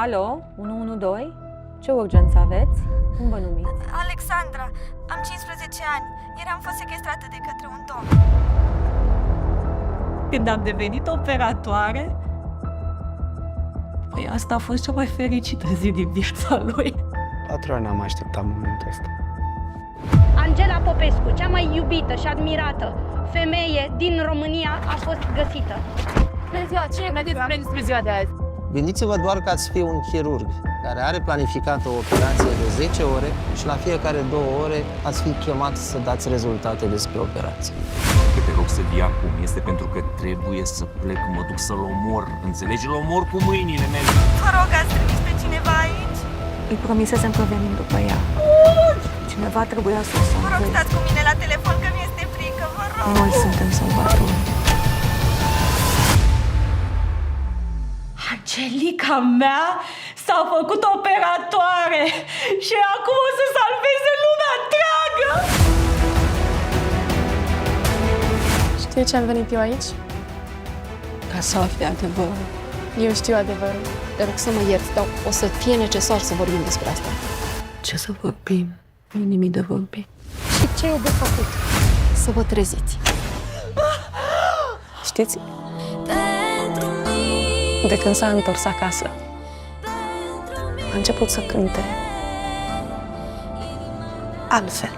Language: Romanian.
Alo, 112? Ce urgență aveți? Cum vă numiți? Alexandra, am 15 ani, ieri am fost sequestrată de către un domn. Când am devenit operatoare, păi asta a fost cea mai fericită zi din viața lui. 4 ani am așteptat momentul ăsta. Angela Popescu, cea mai iubită și admirată femeie din România, a fost găsită. Bună ziua, ce credeți despre ziua de azi? Gândiți-vă doar că ați fi un chirurg care are planificată o operație de 10 ore și la fiecare 2 ore ați fi chemat să dați rezultate despre operație. Că te rog să vii acum este pentru că trebuie să plec, mă duc să-l omor, înțelegi? Îl omor cu mâinile mele. Vă rog, ați trimis pe cineva aici? Îi promisesem că venim după ea. Cineva trebuia să o Vă rog, salveze. stați cu mine la telefon, că mi-este frică, vă rog. Noi suntem salvatori. Angelica mea s-a făcut operatoare și acum o să salveze lumea întreagă! Știi ce am venit eu aici? Ca să afli adevărul. Eu știu adevărul. Te rog să mă ierți, dar o să fie necesar să vorbim despre asta. Ce să vorbim? Nu nimic de vorbit. Și ce e de făcut? Să vă treziți. Știți? De când s-a întors acasă, a început să cânte altfel.